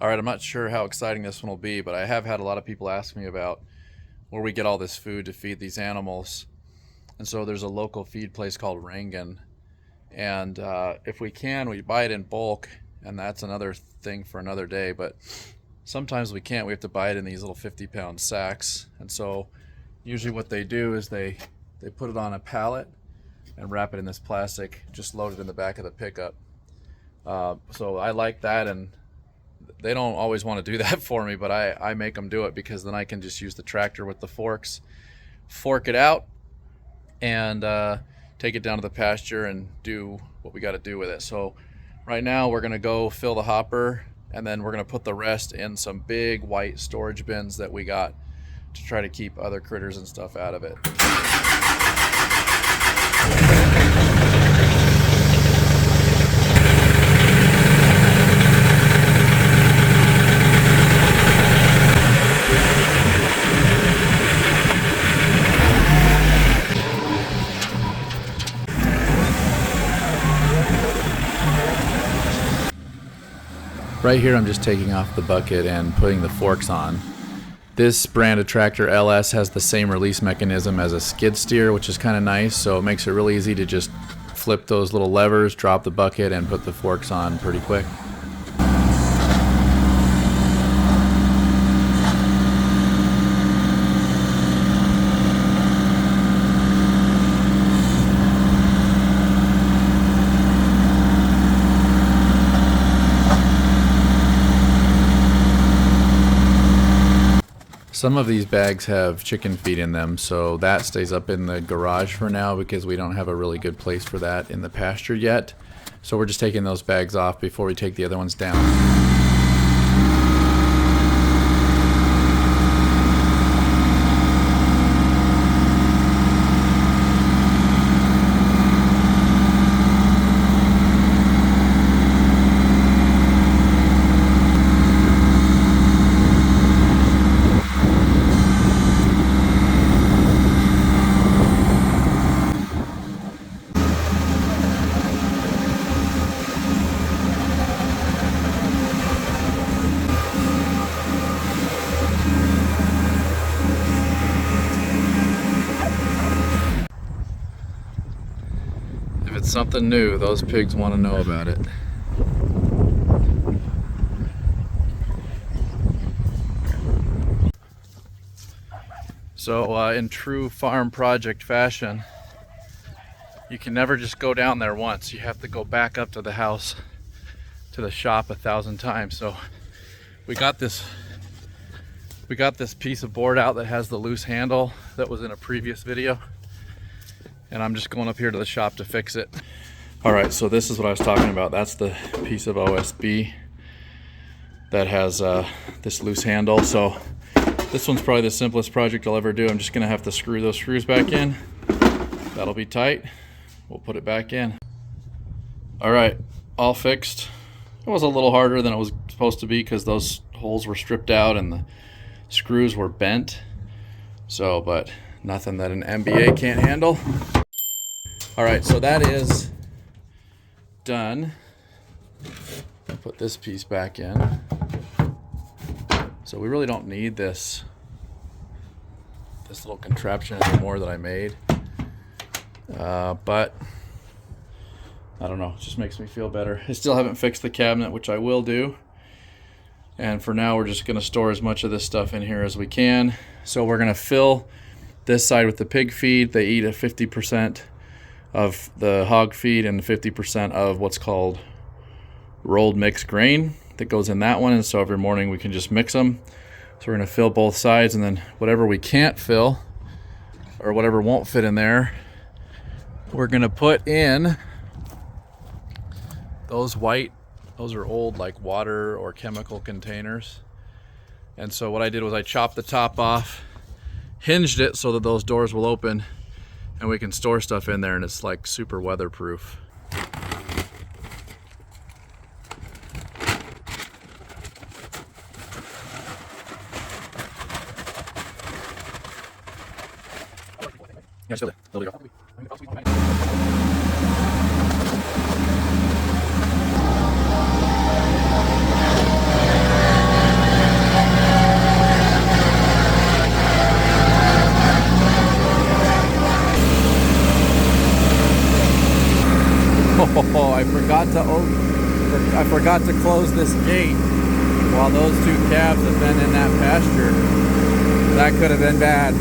All right, I'm not sure how exciting this one will be, but I have had a lot of people ask me about where we get all this food to feed these animals. And so there's a local feed place called Rangan. And if we can, we buy it in bulk, and that's another thing for another day. But sometimes we can't. We have to buy it in these little 50-pound sacks. And so usually what they do is they put it on a pallet and wrap it in this plastic, just load it in the back of the pickup. So I like that, and they don't always want to do that for me, but I make them do it, because then I can just use the tractor with the forks, fork it out, and take it down to the pasture and do what we got to do with it. So right now we're going to go fill the hopper, and then we're going to put the rest in some big white storage bins that we got to try to keep other critters and stuff out of it. Right here I'm just taking off the bucket and putting the forks on. This brand of tractor, LS, has the same release mechanism as a skid steer, which is kind of nice, so it makes it really easy to just flip those little levers, drop the bucket, and put the forks on pretty quick. Some of these bags have chicken feed in them, so that stays up in the garage for now because we don't have a really good place for that in the pasture yet. So we're just taking those bags off before we take the other ones down. If it's something new, those pigs want to know about it. So in true farm project fashion, you can never just go down there once. You have to go back up to the house, to the shop 1,000 times. So we got this piece of board out that has the loose handle that was in a previous video, and I'm just going up here to the shop to fix it. All right, so this is what I was talking about. That's the piece of OSB that has this loose handle. So this one's probably the simplest project I'll ever do. I'm just gonna have to screw those screws back in. That'll be tight. We'll put it back in. All right, all fixed. It was a little harder than it was supposed to be because those holes were stripped out and the screws were bent. So, but nothing that an MBA can't handle. All right, so that is done. I'll put this piece back in. So we really don't need this little contraption anymore that I made. But I don't know, it just makes me feel better. I still haven't fixed the cabinet, which I will do. And for now, we're just gonna store as much of this stuff in here as we can. So we're gonna fill this side with the pig feed. They eat a 50% of the hog feed and 50% of what's called rolled mixed grain that goes in that one. And so every morning we can just mix them. So we're gonna fill both sides, and then whatever we can't fill or whatever won't fit in there, we're gonna put in those are old like water or chemical containers. And so what I did was I chopped the top off, hinged it so that those doors will open and we can store stuff in there, and it's like super weatherproof. Yeah, still there. Oh, I forgot to close this gate while those two calves have been in that pasture. That could have been bad.